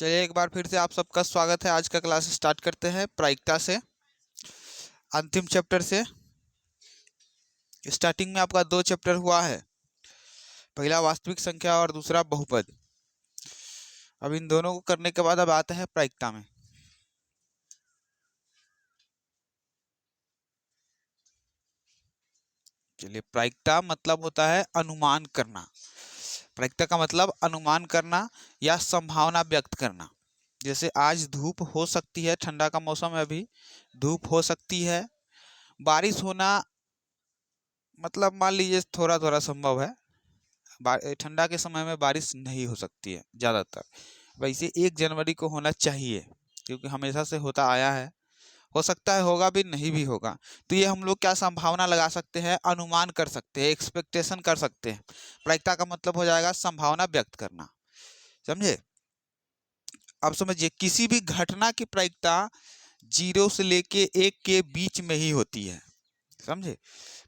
चलिए एक बार फिर से आप सबका स्वागत है। आज का क्लास स्टार्ट करते हैं प्रायिकता से, अंतिम चैप्टर से। स्टार्टिंग में आपका 2 चैप्टर हुआ है, पहला वास्तविक संख्या और दूसरा बहुपद। अब इन दोनों को करने के बाद अब आते हैं प्रायिकता में। चलिए, प्रायिकता मतलब होता है अनुमान करना। प्रायिकता का मतलब अनुमान करना या संभावना व्यक्त करना। जैसे आज धूप हो सकती है, ठंडा का मौसम है, अभी धूप हो सकती है। बारिश होना मतलब मान लीजिए थोड़ा थोड़ा संभव है। ठंडा के समय में बारिश नहीं हो सकती है ज़्यादातर। वैसे 1 जनवरी को होना चाहिए, क्योंकि हमेशा से होता आया है। हो सकता है होगा भी, नहीं भी होगा। तो ये हम लोग क्या संभावना लगा सकते हैं, अनुमान कर सकते हैं, एक्सपेक्टेशन कर सकते हैं। प्रायिकता का मतलब हो जाएगा संभावना व्यक्त करना। समझे? अब समझिए, किसी भी घटना की प्रायिकता 0 से लेके 1 के बीच में ही होती है। समझे?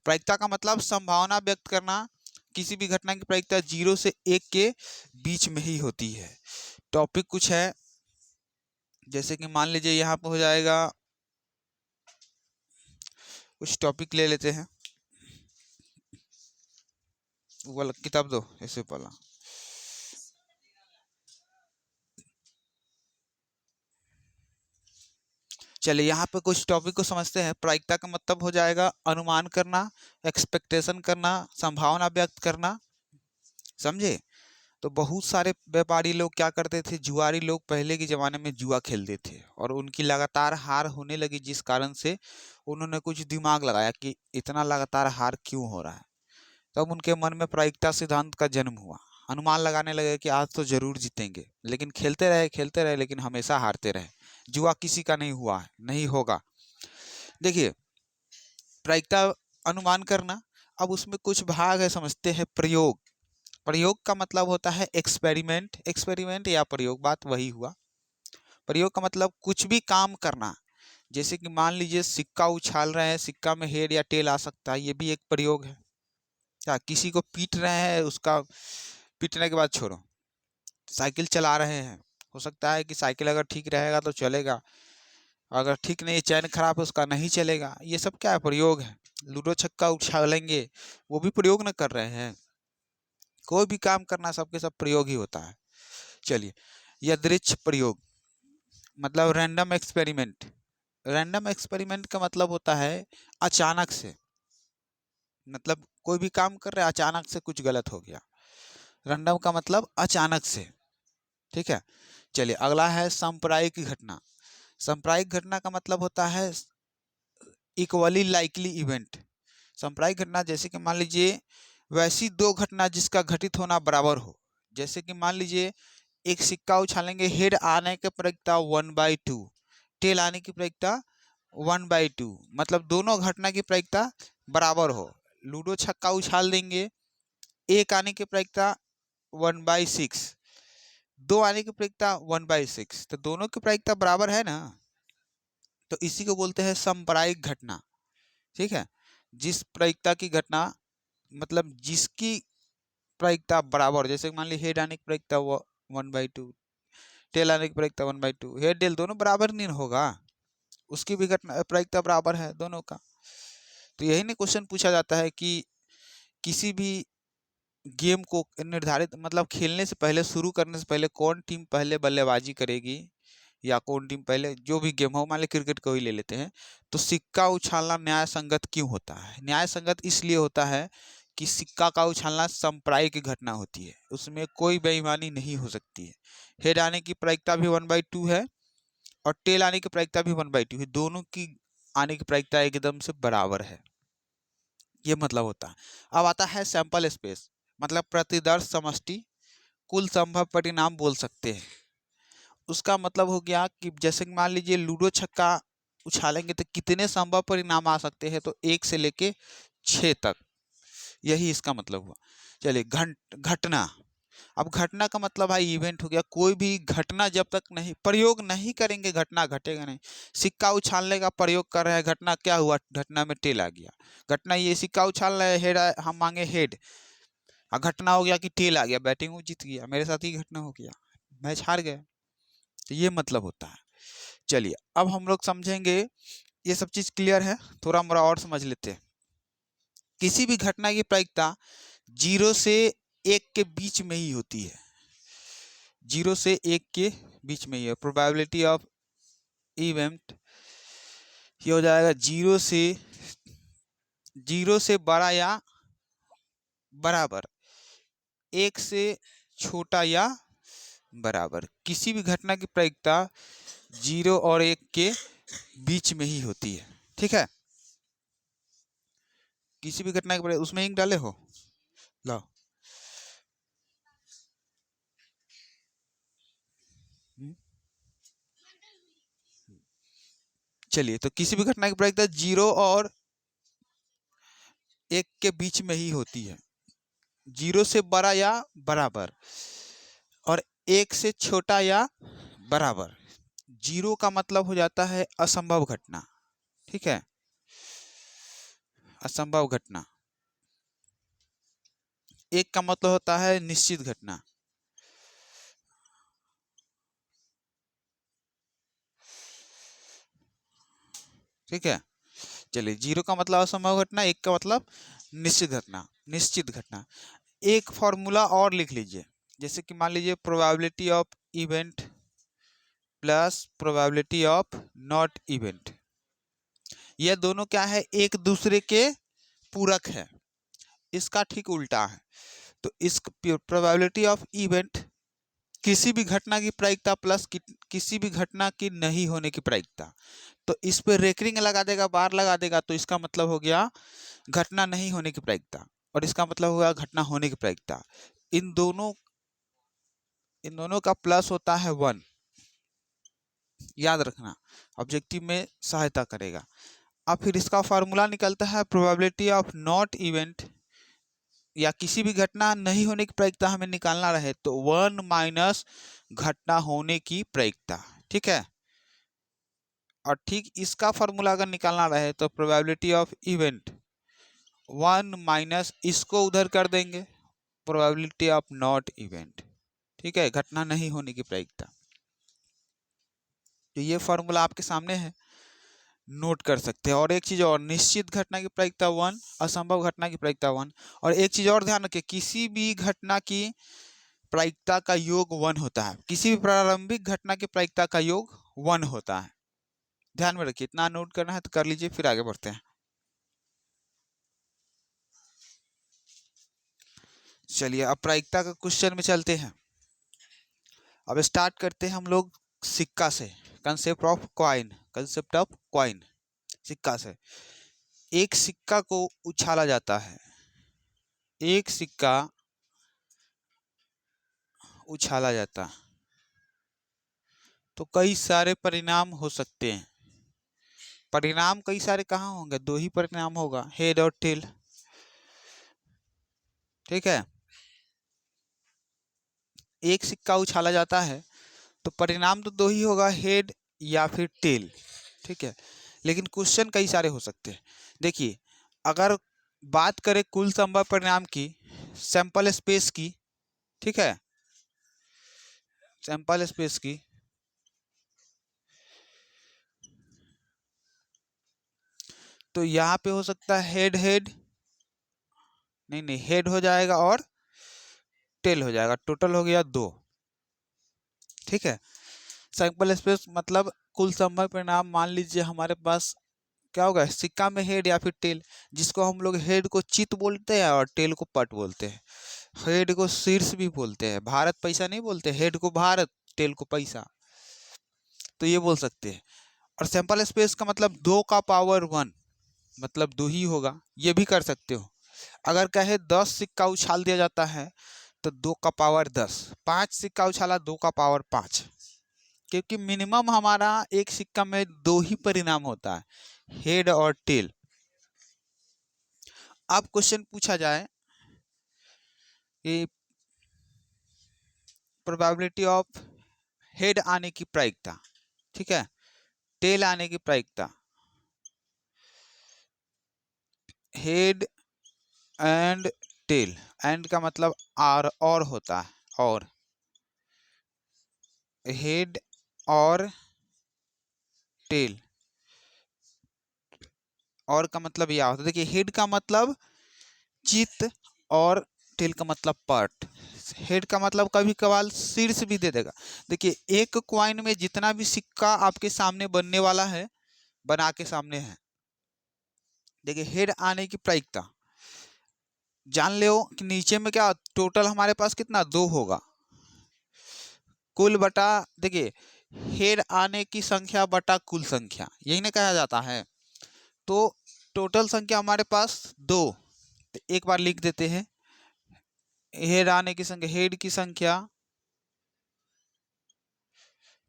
प्रायिकता का मतलब संभावना व्यक्त करना। किसी भी घटना की प्रायिकता 0 से 1 के बीच में ही होती है। टॉपिक कुछ है, जैसे कि मान लीजिए यहाँ पे हो जाएगा, कुछ टॉपिक ले लेते हैं। वो वाला किताब दो, ऐसे वाला। चलिए यहाँ पे कुछ टॉपिक को समझते हैं। प्रायिकता का मतलब हो जाएगा अनुमान करना, एक्सपेक्टेशन करना, संभावना व्यक्त करना। समझे? तो बहुत सारे व्यापारी लोग क्या करते थे, जुआरी लोग पहले के ज़माने में जुआ खेलते थे और उनकी लगातार हार होने लगी, जिस कारण से उन्होंने कुछ दिमाग लगाया कि इतना लगातार हार क्यों हो रहा है। तब उनके मन में प्रायिकता सिद्धांत का जन्म हुआ। अनुमान लगाने लगे कि आज तो जरूर जीतेंगे, लेकिन खेलते रहे लेकिन हमेशा हारते रहे। जुआ किसी का नहीं हुआ है, नहीं होगा। देखिए, प्रायिकता अनुमान करना। अब उसमें कुछ भाग है, समझते हैं। प्रयोग। प्रयोग का मतलब होता है एक्सपेरिमेंट। एक्सपेरिमेंट या प्रयोग, बात वही हुआ। प्रयोग का मतलब कुछ भी काम करना। जैसे कि मान लीजिए सिक्का उछाल रहे हैं, सिक्का में हेड या टेल आ सकता है, ये भी एक प्रयोग है। क्या किसी को पीट रहे हैं, उसका पीटने के बाद छोड़ो, साइकिल चला रहे हैं, हो सकता है कि साइकिल अगर ठीक रहेगा तो चलेगा, अगर ठीक नहीं, चैन खराब है, उसका नहीं चलेगा। ये सब क्या है, प्रयोग है। लूडो छक्का उछालेंगे, वो भी प्रयोग न कर रहे हैं। कोई भी काम करना सबके सब प्रयोग ही होता है। चलिए, यादृच्छ प्रयोग मतलब रैंडम एक्सपेरिमेंट। रैंडम एक्सपेरिमेंट का मतलब होता है अचानक से, मतलब कोई भी काम कर रहे हैं, अचानक से कुछ गलत हो गया। रैंडम का मतलब अचानक से। ठीक है। चलिए, अगला है सांप्रदायिक घटना। सांप्रदायिक घटना का मतलब होता है इक्वली लाइकली इवेंट। सांप्रदायिक घटना जैसे कि मान लीजिए वैसी 2 घटना जिसका घटित होना बराबर हो। जैसे कि मान लीजिए एक सिक्का उछालेंगे, हेड आने की प्रायिकता 1/2, टेल आने की प्रायिकता 1/2, मतलब दोनों घटना की प्रायिकता बराबर हो। लूडो छक्का उछाल देंगे, एक आने की प्रायिकता 1/6, 2 आने की प्रायिकता 1/6, तो दोनों की प्रायिकता बराबर है ना। तो इसी को बोलते हैं सांप्रदायिक घटना। ठीक है। जिस प्रायिकता की घटना, मतलब जिसकी प्रायिकता बराबर, जैसे मान ली हेड आने की प्रायिकता 1/2, टेल आने की प्रायिकता 1/2, हेड टेल दोनों बराबर नहीं होगा, उसकी भी घटना प्रायिकता बराबर है दोनों का। तो यही नहीं क्वेश्चन पूछा जाता है कि किसी भी गेम को निर्धारित, मतलब खेलने से पहले, शुरू करने से पहले कौन टीम पहले बल्लेबाजी करेगी या कौन टीम पहले, जो भी गेम हो, मान ली क्रिकेट को ही ले लेते हैं, तो सिक्का उछालना न्याय संगत क्यों होता है? न्याय संगत इसलिए होता है कि सिक्का का उछालना सांप्रदायिक घटना होती है, उसमें कोई बेईमानी नहीं हो सकती है। हेड आने की प्रायिकता भी 1/2 है और टेल आने की प्रायिकता भी 1/2 है, दोनों की आने की प्रायिकता एकदम से बराबर है। ये मतलब होता है। अब आता है सैंपल स्पेस, मतलब प्रतिदर्श समष्टि, कुल संभव परिणाम बोल सकते हैं। उसका मतलब हो गया कि जैसे कि मान लीजिए लूडो छक्का उछालेंगे तो कितने संभव परिणाम आ सकते हैं, तो 1 से लेके 6 तक, यही इसका मतलब हुआ। चलिए, घटना। अब घटना का मतलब भाई इवेंट हो गया। कोई भी घटना जब तक नहीं, प्रयोग नहीं करेंगे घटना घटेगा नहीं। सिक्का उछालने का प्रयोग कर रहे हैं, घटना क्या हुआ, घटना में टेल आ गया। घटना ये, सिक्का उछाल रहे हैं, हेड हम मांगे हेड, और घटना हो गया कि टेल आ गया, बैटिंग वो जीत गया। मेरे साथ ही घटना हो गया, मैच हार गया। तो ये मतलब होता है। चलिए अब हम लोग समझेंगे, ये सब चीज क्लियर है, थोड़ा मोड़ा और समझ लेते हैं। किसी भी घटना की प्रायिकता 0 से 1 के बीच में ही होती है, 0 से 1 के बीच में ही है। प्रोबेबिलिटी ऑफ इवेंट ये हो जाएगा 0 से बड़ा या बराबर, 1 से छोटा या बराबर। किसी भी घटना की प्रायिकता 0 और 1 के बीच में ही होती है, ठीक है। किसी भी घटना की उसमें इंक डाले हो, लाओ। चलिए, तो किसी भी घटना की प्रायिकता 0 और 1 के बीच में ही होती है, 0 से बड़ा या बराबर और 1 से छोटा या बराबर। 0 का मतलब हो जाता है असंभव घटना, ठीक है, असंभव घटना। 1 का मतलब होता है निश्चित घटना। ठीक है, चलिए 0 का मतलब असंभव घटना, 1 का मतलब निश्चित घटना, निश्चित घटना। एक फॉर्मूला और लिख लीजिए, जैसे कि मान लीजिए probability of event plus probability of not event, ये दोनों क्या है, एक दूसरे के पूरक है, इसका ठीक उल्टा है। तो इस प्रोबेबिलिटी ऑफ इवेंट किसी भी घटना की प्रायिकता प्लस किसी भी घटना की नहीं होने की प्रायिकता, तो इस पे रेकरिंग लगा देगा, बार लगा देगा, तो इसका मतलब हो गया घटना नहीं होने की प्रायिकता, और इसका मतलब होगा घटना होने की प्रायिकता। इन दोनों का प्लस होता है 1, याद रखना, ऑब्जेक्टिव में सहायता करेगा। अब फिर इसका फार्मूला निकलता है प्रोबेबिलिटी ऑफ नॉट इवेंट, या किसी भी घटना नहीं होने की प्रायिकता हमें निकालना रहे तो 1 माइनस घटना होने की प्रायिकता, ठीक है। और ठीक इसका फार्मूला अगर निकालना रहे तो प्रोबेबिलिटी ऑफ इवेंट 1 माइनस इसको उधर कर देंगे, प्रोबेबिलिटी ऑफ नॉट इवेंट, ठीक है, घटना नहीं होने की प्रायिकता। तो ये फार्मूला आपके सामने है, नोट कर सकते हैं। और एक चीज और, निश्चित घटना की प्रायिकता 1, असंभव घटना की प्रायिकता 1। और एक चीज और ध्यान रखिए, किसी भी घटना की प्रायिकता का योग 1 होता है, किसी भी प्रारंभिक घटना की प्रायिकता का योग 1 होता है, ध्यान में रखिए। इतना नोट करना है तो कर लीजिए, फिर आगे बढ़ते हैं। चलिए अब प्रायिकता का क्वेश्चन में चलते हैं। अब स्टार्ट करते हैं हम लोग सिक्का से, concept of coin, concept of coin, सिक्का से। एक सिक्का को उछाला जाता है, एक सिक्का उछाला जाता है तो कई सारे परिणाम हो सकते हैं। परिणाम कई सारे कहाँ होंगे, 2 ही परिणाम होगा, हेड और टेल, ठीक है। एक सिक्का उछाला जाता है तो परिणाम तो 2 ही होगा, हेड या फिर टेल, ठीक है। लेकिन क्वेश्चन कई सारे हो सकते हैं। देखिए, अगर बात करें कुल संभव परिणाम की, सैंपल स्पेस की, ठीक है, सैंपल स्पेस की, तो यहाँ पे हो सकता है हेड हेड, नहीं हेड हो जाएगा और टेल हो जाएगा, टोटल हो गया 2, ठीक है। सैंपल स्पेस मतलब कुल संभव परिणाम, मान लीजिए हमारे पास क्या होगा, सिक्का में हेड या फिर टेल, जिसको हम लोग हेड को चित बोलते हैं और टेल को पट बोलते हैं। हेड को शीर्ष भी बोलते हैं, भारत पैसा नहीं बोलते, हेड को भारत, टेल को पैसा, तो ये बोल सकते हैं। और सैंपल स्पेस का मतलब 2 का पावर 1, मतलब 2 ही होगा, ये भी कर सकते हो। अगर कहे 10 सिक्का उछाल दिया जाता है तो 2 का पावर 10, 5 सिक्का उछाला 2 का पावर 5, क्योंकि मिनिमम हमारा एक सिक्का में 2 ही परिणाम होता है, हेड और टेल। अब क्वेश्चन पूछा जाए कि प्रोबेबिलिटी ऑफ हेड आने की प्रायिकता, ठीक है, टेल आने की प्रायिकता, हेड एंड टेल, एंड का मतलब और होता है, और हेड और टेल। और का मतलब यह होता है, देखिए हेड का मतलब चित्त और टेल का मतलब पट। हेड का मतलब कभी कभार शीर्ष भी दे देगा। देखिए एक क्वाइन में जितना भी सिक्का आपके सामने बनने वाला है, बना के सामने है, देखिए हेड आने की प्रायिकता जान ले कि नीचे में क्या टोटल हमारे पास कितना 2 होगा कुल बटा, देखिए हेड आने की संख्या बटा कुल संख्या, यही ना कहा जाता है। तो टोटल संख्या हमारे पास 2, तो एक बार लिख देते हैं हेड आने की संख्या, हेड की संख्या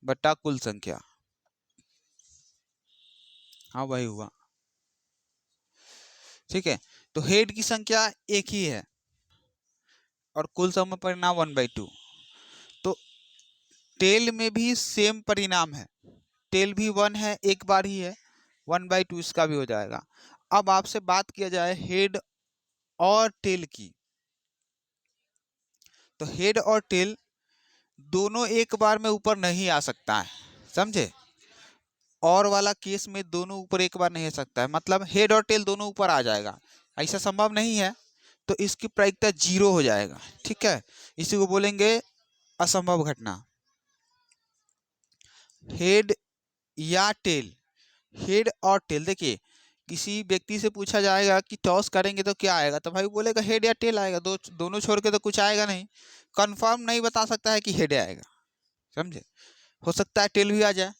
बटा कुल संख्या। हाँ वही हुआ, ठीक है। तो हेड की संख्या एक ही है और कुल समय परिणाम 1/2। तो टेल में भी सेम परिणाम है, टेल भी 1 है, एक बार ही है, 1/2 इसका भी हो जाएगा। अब आपसे बात किया जाए हेड और टेल की, तो हेड और टेल दोनों एक बार में ऊपर नहीं आ सकता है, समझे। और वाला केस में दोनों ऊपर एक बार नहीं आ सकता है, मतलब हेड और टेल दोनों ऊपर आ जाएगा, ऐसा संभव नहीं है। तो इसकी प्रायिकता 0 हो जाएगा, ठीक है। इसी को बोलेंगे असंभव घटना। हेड या टेल, हेड और टेल, देखिए किसी व्यक्ति से पूछा जाएगा कि टॉस करेंगे तो क्या आएगा, तो भाई बोलेगा हेड या टेल आएगा, दोनों छोड़ के तो कुछ आएगा नहीं। कंफर्म नहीं बता सकता है कि हेड आएगा, समझे। हो सकता है टेल भी आ जाए,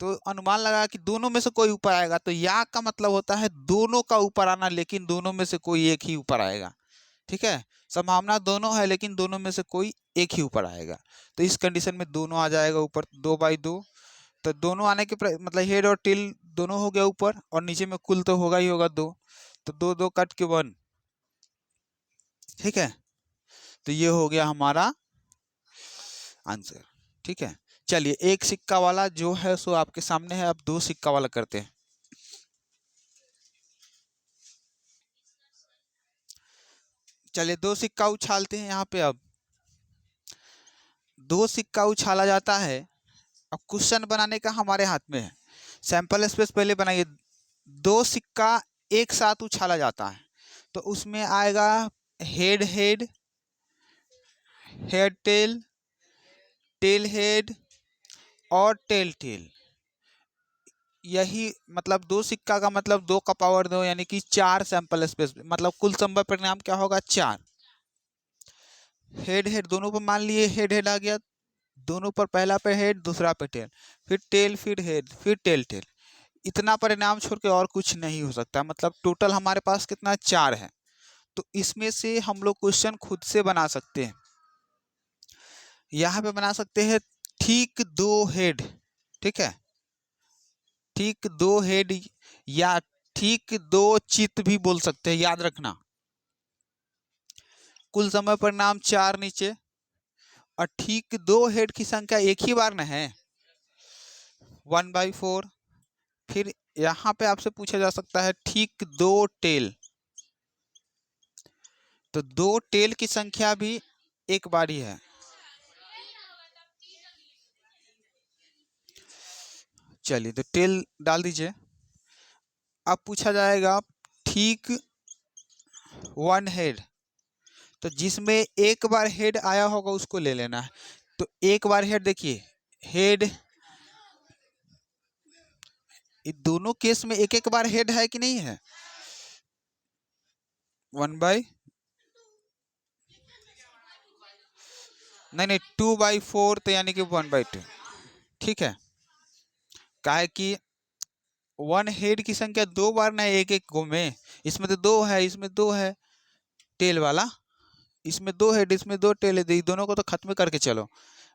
तो अनुमान लगा कि दोनों में से कोई ऊपर आएगा। तो या का मतलब होता है दोनों का ऊपर आना, लेकिन दोनों में से कोई एक ही ऊपर आएगा, ठीक है। संभावना दोनों है लेकिन दोनों में से कोई एक ही ऊपर आएगा। तो इस कंडीशन में दोनों आ जाएगा ऊपर 2/2। तो दोनों आने के मतलब हेड और टेल दोनों हो गया ऊपर, और नीचे में कुल तो होगा ही होगा 2, तो 2 2 कट के 1, ठीक है। तो ये हो गया हमारा आंसर, ठीक है। चलिए एक सिक्का वाला जो है सो आपके सामने है, अब 2 सिक्का वाला करते हैं। चलिए 2 सिक्का उछालते हैं यहाँ पे। अब 2 सिक्का उछाला जाता है, अब क्वेश्चन बनाने का हमारे हाथ में है। सैंपल स्पेस पहले बनाइए। 2 सिक्का एक साथ उछाला जाता है, तो उसमें आएगा head head, head tail, tail head और टेल टेल। यही मतलब 2 सिक्का का मतलब 2 का पावर 2, यानी कि 4 सैंपल स्पेस, मतलब कुल संभव परिणाम क्या होगा 4। हेड हेड दोनों पर मान लिए हेड हेड आ गया, दोनों पर पहला पे हेड दूसरा पे टेल, फिर टेल फिर हेड फिर टेल टेल। इतना परिणाम छोड़ के और कुछ नहीं हो सकता, मतलब टोटल हमारे पास कितना 4 है। तो इसमें से हम लोग क्वेश्चन खुद से बना सकते हैं। यहाँ पे बना सकते हैं ठीक 2 हेड, ठीक है, ठीक 2 हेड, या ठीक 2 चित्त भी बोल सकते हैं, याद रखना। कुल समय परिणाम 4 नीचे, और ठीक 2 हेड की संख्या एक ही बार न है, 1/4। फिर यहाँ पे आपसे पूछा जा सकता है ठीक 2 टेल, तो 2 टेल की संख्या भी एक बार ही है। चलिए तो टेल डाल दीजिए। अब पूछा जाएगा ठीक 1 हेड, तो जिसमें एक बार हेड आया होगा उसको ले लेना है। तो एक बार हेड, देखिए हेड, दोनों केस में एक एक बार हेड है कि नहीं है, 1/, नहीं 2/4, तो यानी कि 1/2, ठीक है। काहे कि 1 हेड की संख्या 2 बार ना एक एक गो में, इसमें तो 2 है, इसमें 2 है टेल वाला, इसमें 2 हेड, इसमें 2 टेल है, दोनों को तो खत्म करके चलो।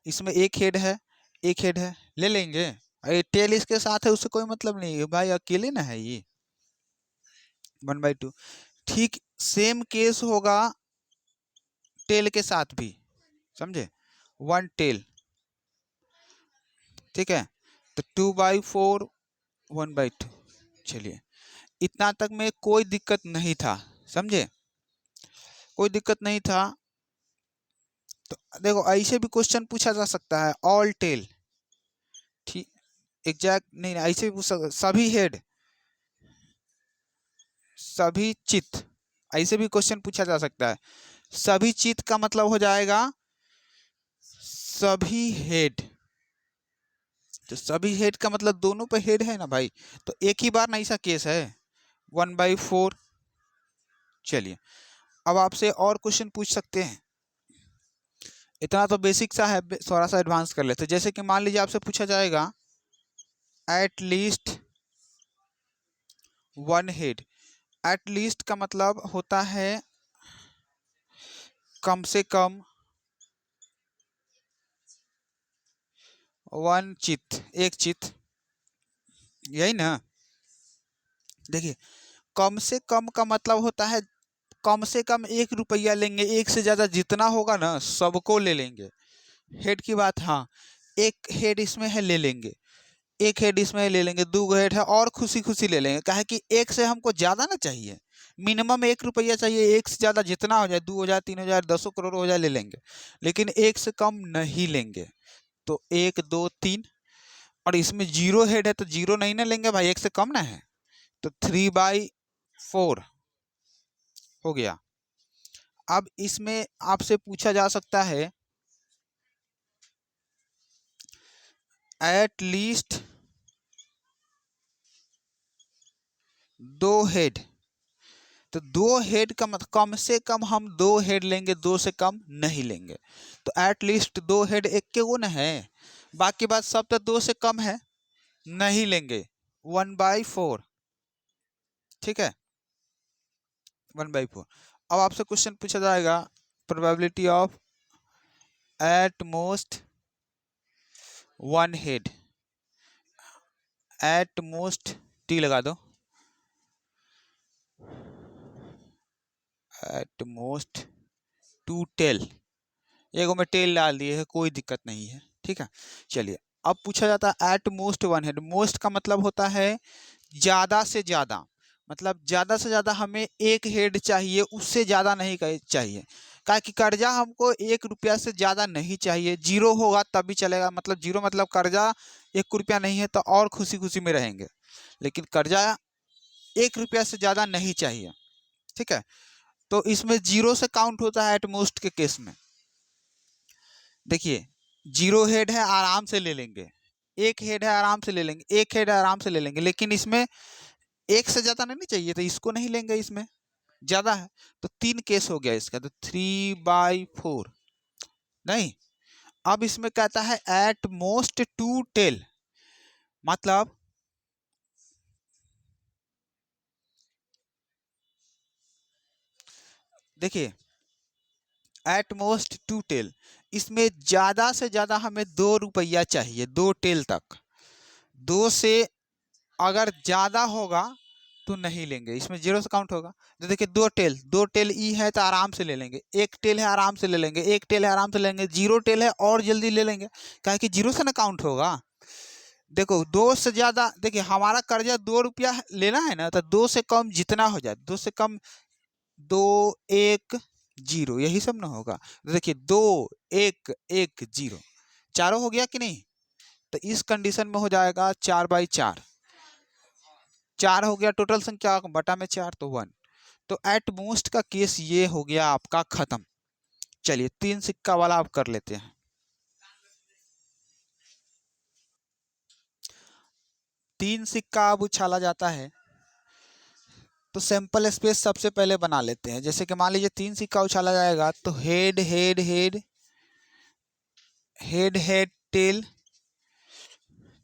इसमें एक हेड है, एक हेड है, ले लेंगे। अरे टेल इसके साथ है उससे कोई मतलब नहीं है भाई, अकेले ना है ये, 1/2। ठीक सेम केस होगा टेल के साथ भी, समझे, 1 टेल, ठीक है। तो 2/4, 1/2। चलिए इतना तक में कोई दिक्कत नहीं था, समझे, कोई दिक्कत नहीं था। तो देखो ऐसे भी क्वेश्चन पूछा जा सकता है ऑल टेल, ठीक, एग्जैक्ट नहीं, ऐसे भी पूछ सभी हेड, सभी चित, ऐसे भी क्वेश्चन पूछा जा सकता है। सभी चित का मतलब हो जाएगा सभी हेड, तो सभी हेड का मतलब दोनों पे हेड है ना भाई, तो एक ही बार ना ऐसा केस है 1/4। चलिए अब आपसे और क्वेश्चन पूछ सकते हैं, इतना तो बेसिक सा है, थोड़ा सा एडवांस कर लेते हैं। जैसे कि मान लीजिए आपसे पूछा जाएगा at least one head. At least का मतलब होता है कम से कम वन चित, एक चित, यही ना। देखिए कम से कम का मतलब होता है कम से कम 1 रुपया लेंगे, एक से ज़्यादा जितना होगा ना सबको ले लेंगे। हेड की बात, हाँ एक हेड इसमें है ले लेंगे, एक हेड इसमें ले लेंगे, 2 हेड है और खुशी खुशी ले लेंगे, काहे कि एक से हमको ज़्यादा ना चाहिए, मिनिमम 1 रुपया चाहिए, एक से ज़्यादा जितना हो जाए 2,000 3,000 10 करोड़ हो जाए ले लेंगे, लेकिन एक से कम नहीं लेंगे। तो 1 2 3, और इसमें 0 हेड है तो 0 नहीं ना लेंगे भाई, एक से कम ना है, तो 3/4 हो गया। अब इसमें आपसे पूछा जा सकता है एट लीस्ट 2 हेड, तो 2 हेड का मतलब कम से कम हम 2 हेड लेंगे, 2 से कम नहीं लेंगे, तो एट लीस्ट 2 हेड एक के गुण है, बाकी बात सब तो 2 से कम है, नहीं लेंगे 1/4। ठीक है 1/4। अब आपसे क्वेश्चन पूछा जाएगा probability of at most one head, at most T लगा दो, एट मोस्ट 2 टेल, एगो में टेल डाल दिए है, कोई दिक्कत नहीं है। ठीक है चलिए अब पूछा जाता है at most one head. Most का मतलब होता है ज़्यादा से ज़्यादा, मतलब ज़्यादा से ज़्यादा हमें एक हेड चाहिए, उससे ज़्यादा नहीं चाहिए, काहे कि कर्जा हमको 1 रुपया से ज़्यादा नहीं चाहिए, 0 होगा तब भी चलेगा, मतलब 0 मतलब कर्जा 1 रुपया नहीं है तो और खुशी खुशी में रहेंगे, लेकिन कर्जा 1 रुपया से ज़्यादा नहीं चाहिए। ठीक है तो इसमें 0 से काउंट होता है एट मोस्ट के केस में। देखिए 0 हेड है आराम से ले लेंगे, 1 हेड है आराम से ले लेंगे, 1 हेड है आराम से ले लेंगे, लेकिन इसमें एक से ज्यादा नहीं चाहिए तो इसको नहीं लेंगे, इसमें ज्यादा है, तो 3 केस हो गया इसका, तो 3/4 नहीं। अब इसमें कहता है एट मोस्ट 2 टेल, मतलब देखिए एट मोस्ट 2 टेल, इसमें ज्यादा से ज्यादा हमें 2 रुपया चाहिए, 2 टेल तक, 2 से अगर ज़्यादा होगा तो नहीं लेंगे, इसमें 0 से काउंट होगा। तो देखिए 2 टेल, 2 टेल ई है तो आराम से ले लेंगे, 1 टेल है आराम से ले लेंगे, 1 टेल है आराम से लेंगे, 0 टेल है और जल्दी ले लेंगे, काहे कि 0 से ना काउंट होगा। देखो 2 से ज़्यादा, देखिए हमारा कर्जा 2 रुपया लेना है ना, तो 2 से कम जितना हो जाए, 2 से कम 2 1 0 यही सब ना होगा, तो देखिए 2 1 1 0 चारों हो गया कि नहीं, तो इस कंडीशन में हो जाएगा 4/4, 4 हो गया टोटल संख्या बटा में 4 तो 1, तो एट मोस्ट का केस ये हो गया आपका खत्म। चलिए 3 सिक्का वाला आप कर लेते हैं। 3 सिक्का अब उछाला जाता है तो सैंपल स्पेस सबसे पहले बना लेते हैं। जैसे कि मान लीजिए 3 सिक्का उछाला जाएगा तो head head head, head head tail,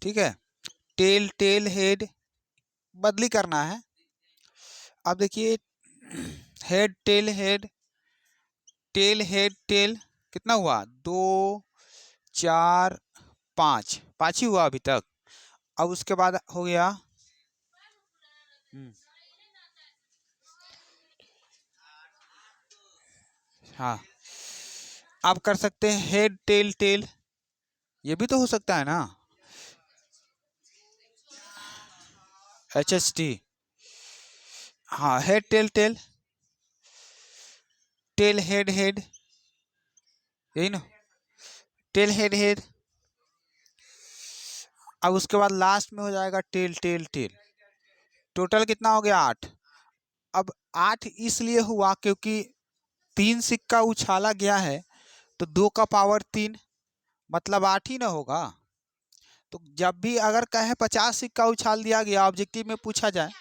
ठीक है, टेल टेल हेड, बदली करना है। अब देखिए head tail head, tail head tail, कितना हुआ 2 4 5, 5 ही हुआ अभी तक। अब उसके बाद हो गया हाँ, आप कर सकते हैं हेड टेल टेल, ये भी तो हो सकता है ना, HHT, हाँ head tail tail, tail head head, यही ना, टेल हेड हेड। अब उसके बाद लास्ट में हो जाएगा टेल टेल टेल। टोटल कितना हो गया 8। अब 8 इसलिए हुआ क्योंकि 3 सिक्का उछाला गया है, तो 2 का पावर 3 मतलब 8 ही ना होगा। तो जब भी अगर कहे 50 सिक्का उछाल दिया गया, ऑब्जेक्टिव में पूछा जाए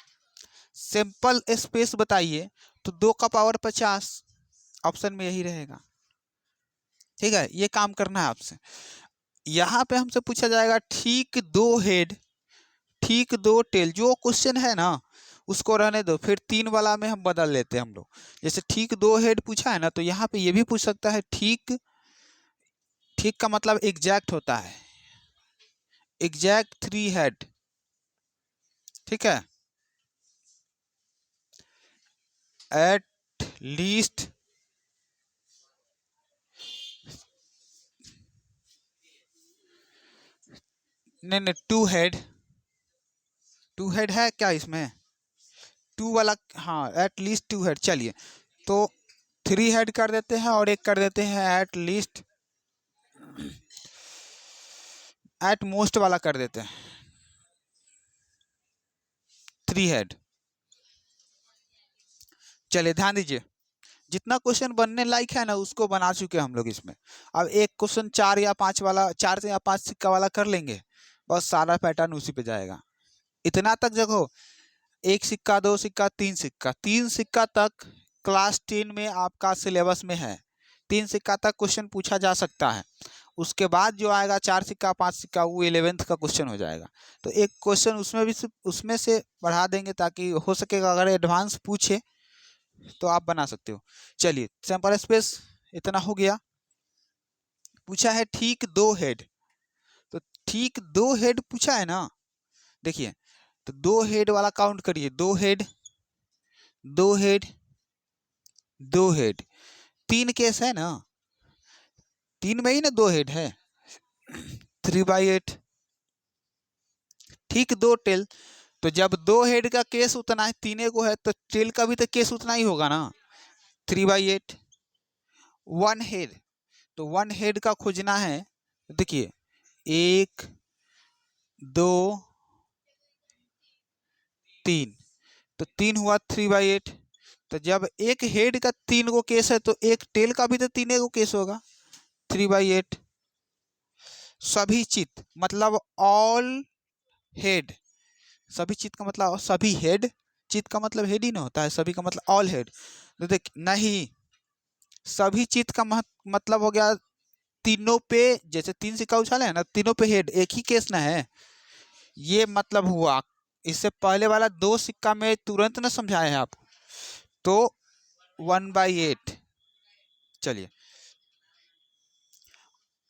सिंपल स्पेस बताइए, तो 2 का पावर 50 ऑप्शन में यही रहेगा। ठीक है, ये काम करना है आपसे। यहाँ पे हमसे पूछा जाएगा ठीक 2 हेड ठीक 2 टेल। जो क्वेश्चन है ना उसको रहने दो, फिर 3 वाला में हम बदल लेते हैं हम लोग। जैसे ठीक 2 हेड पूछा है ना, तो यहाँ पे ये भी पूछ सकता है ठीक। ठीक का मतलब एग्जैक्ट होता है, एग्जैक्ट 3 हेड। ठीक है, एट लीस्ट नहीं 2 हेड। 2 हेड है क्या इसमें? 2 वाला, हाँ एट लीस्ट 2 हेड। चलिए तो 3 हेड कर देते हैं और एक कर देते हैं एट लीस्ट, एट मोस्ट वाला कर देते हैं 3 हेड। चलिए ध्यान दीजिए, जितना क्वेश्चन बनने लायक है ना उसको बना चुके हैं हम लोग इसमें। अब एक क्वेश्चन 4 या 5 वाला, 4 से या 5 सिक्का वाला कर लेंगे, बस सारा पैटर्न उसी पे जाएगा। इतना तक देखो, 1 सिक्का 2 सिक्का 3 सिक्का, 3 सिक्का तक क्लास 10 में आपका सिलेबस में है। 3 सिक्का तक क्वेश्चन पूछा जा सकता है। उसके बाद जो आएगा 4 सिक्का 5 सिक्का, वो 11th का क्वेश्चन हो जाएगा। तो एक क्वेश्चन उसमें भी उसमें से बढ़ा देंगे ताकि हो सकेगा अगर एडवांस पूछे तो आप बना सकते हो। चलिए सैंपल स्पेस इतना हो गया। पूछा है ठीक 2 हेड, तो ठीक 2 हेड पूछा है ना। देखिए तो 2 हेड वाला काउंट करिए, 2 हेड 2 हेड 2 हेड, 3 केस है ना, 3 में ही ना 2 हेड है, 3/8। ठीक 2 टेल, तो जब 2 हेड का केस उतना है, 3 को है, तो टेल का भी तो केस उतना ही होगा ना, 3/8। 1 हेड, तो 1 हेड का खोजना है। देखिए 1 2 3, तो 3 हुआ 3/8। तो जब एक हेड का 3 को केस है, तो एक टेल का भी तो 3 को केस होगा, 3/8। सभी चित मतलब ऑल हेड, सभी चित का मतलब सभी हेड, चित का मतलब हेड ही ना होता है, सभी का मतलब ऑल हेड। तो देख नहीं, सभी चित का मतलब हो गया तीनों पे, जैसे 3 सिक्का उछाले है ना, तीनों पे हेड, एक ही केस ना है, ये मतलब हुआ। इससे पहले वाला 2 सिक्का में तुरंत ना समझाए हैं आपको, तो 1/8। चलिए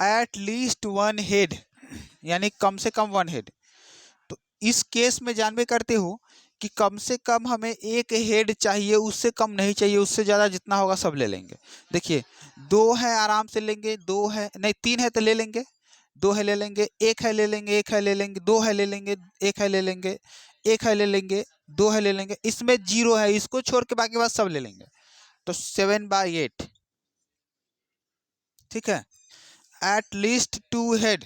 एट लीस्ट 1 हेड, यानी कम से कम 1 हेड। तो इस केस में जानबे करते हो कि कम से कम हमें एक हेड चाहिए, उससे कम नहीं चाहिए, उससे ज़्यादा जितना होगा सब ले लेंगे। देखिए 2 है आराम से लेंगे, 2 है नहीं 3 है तो ले लेंगे, 2 है ले लेंगे, 1 है ले लेंगे, 1 है ले लेंगे, 2 है ले लेंगे, 1 है ले लेंगे, 1 है ले लेंगे, 2 है ले लेंगे, इसमें 0 है, इसको छोड़ के बाकी बात सब ले लेंगे, तो 7/8। ठीक है, at least 2 head,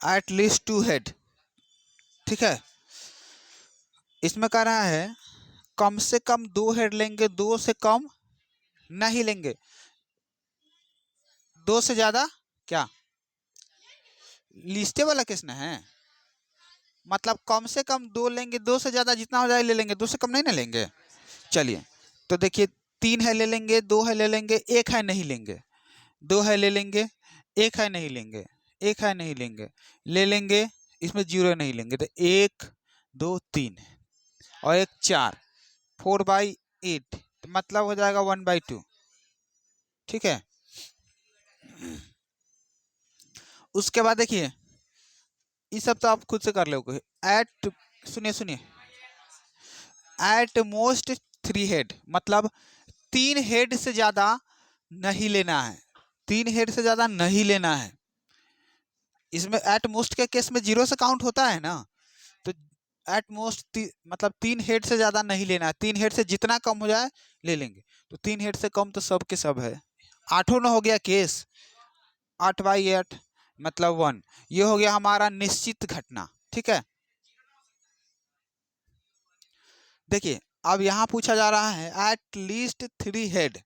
at least 2 head. ठीक है, इसमें कह रहा है कम से कम 2 हेड लेंगे, 2 से कम नहीं लेंगे, 2 से ज्यादा क्या, लिस्टे वाला केस ना है, मतलब कम से कम 2 लेंगे, 2 से ज्यादा जितना हो जाए ले लेंगे, 2 से कम नहीं ना लेंगे। चलिए तो देखिए 3 है ले लेंगे, 2 है ले लेंगे, 1 है नहीं लेंगे, 2 है ले लेंगे, 1 है नहीं लेंगे, 1 है नहीं लेंगे, ले लेंगे, इसमें 0 नहीं लेंगे, तो 1 2 3 और 1 4, 4/8, तो मतलब हो जाएगा 1/2। ठीक है, उसके बाद देखिए ये सब तो आप खुद से कर लोगे। एट, सुनिए सुनिए, एट मोस्ट 3 हेड, मतलब 3 हेड से ज्यादा नहीं लेना है, 3 हेड से ज्यादा नहीं लेना है। इसमें एट मोस्ट के केस में 0 से काउंट होता है ना, तो एट मोस्ट मतलब 3 हेड से ज़्यादा नहीं लेना है, 3 हेड से जितना कम हो जाए ले लेंगे। तो 3 हेड से कम तो सब के सब है। 8 न हो गया केस, 8/8 मतलब 1। ये हो गया हमारा निश्चित घटना, ठीक है। देखिए अब यहाँ पूछा जा रहा है एट लीस्ट 3 हेड,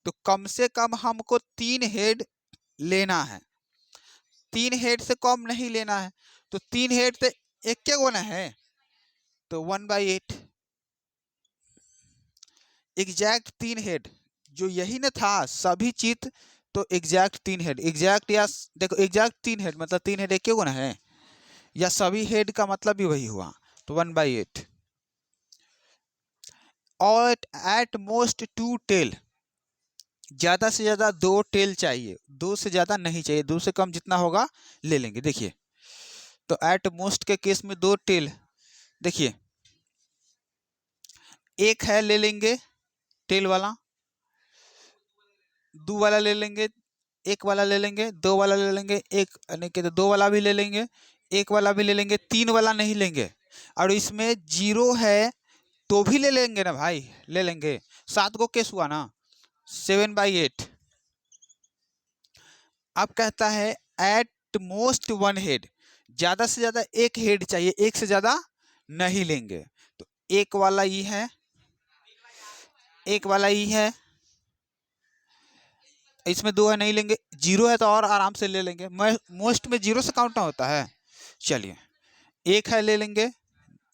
तो कम से कम हमको 3 हेड लेना है, 3 हेड से कम नहीं लेना है। तो 3 हेड से एक क्या गुना है, तो 1/8 एग्जैक्ट 3 हेड, जो यही ना था सभी चीज। तो एग्जैक्ट 3 हेड, एग्जैक्ट या देखो एग्जैक्ट 3 हेड मतलब 3 हेड एक क्यों गुना है, या सभी हेड का मतलब भी वही हुआ, तो 1/8। और एट मोस्ट 2 टेल, ज़्यादा से ज़्यादा 2 टेल चाहिए, 2 से ज़्यादा नहीं चाहिए, 2 से कम जितना होगा ले लेंगे। देखिए तो एट मोस्ट के केस में 2 टेल, देखिए एक है ले लेंगे टेल वाला, 2 वाला ले लेंगे, एक वाला ले लेंगे, 2 वाला ले लेंगे, एक नहीं कहते 2 वाला भी ले लेंगे, एक वाला भी ले लेंगे, 3 वाला नहीं लेंगे। और इसमें 0 है तो भी ले लेंगे ना भाई, ले लेंगे। 7 को केस हुआ ना, 7/8। अब कहता है एट मोस्ट 1 हेड, ज़्यादा से ज़्यादा एक हेड चाहिए, एक से ज़्यादा नहीं लेंगे। तो एक वाला ई है, एक वाला ई है, इसमें 2 है नहीं लेंगे, 0 है तो और आराम से ले लेंगे, मोस्ट में 0 से काउंट ना होता है। चलिए एक है ले लेंगे,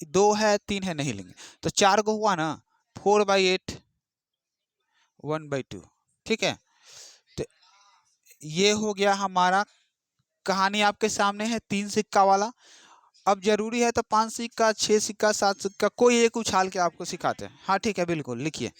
2 है 3 है नहीं लेंगे, तो 4 को हुआ ना 4/8 1/2, ठीक है। तो ये हो गया हमारा, कहानी आपके सामने है 3 सिक्का वाला। अब जरूरी है तो 5 सिक्का, 6 सिक्का, 7 सिक्का, कोई एक उछाल के आपको सिखाते हैं। हाँ ठीक है बिल्कुल लिखिए।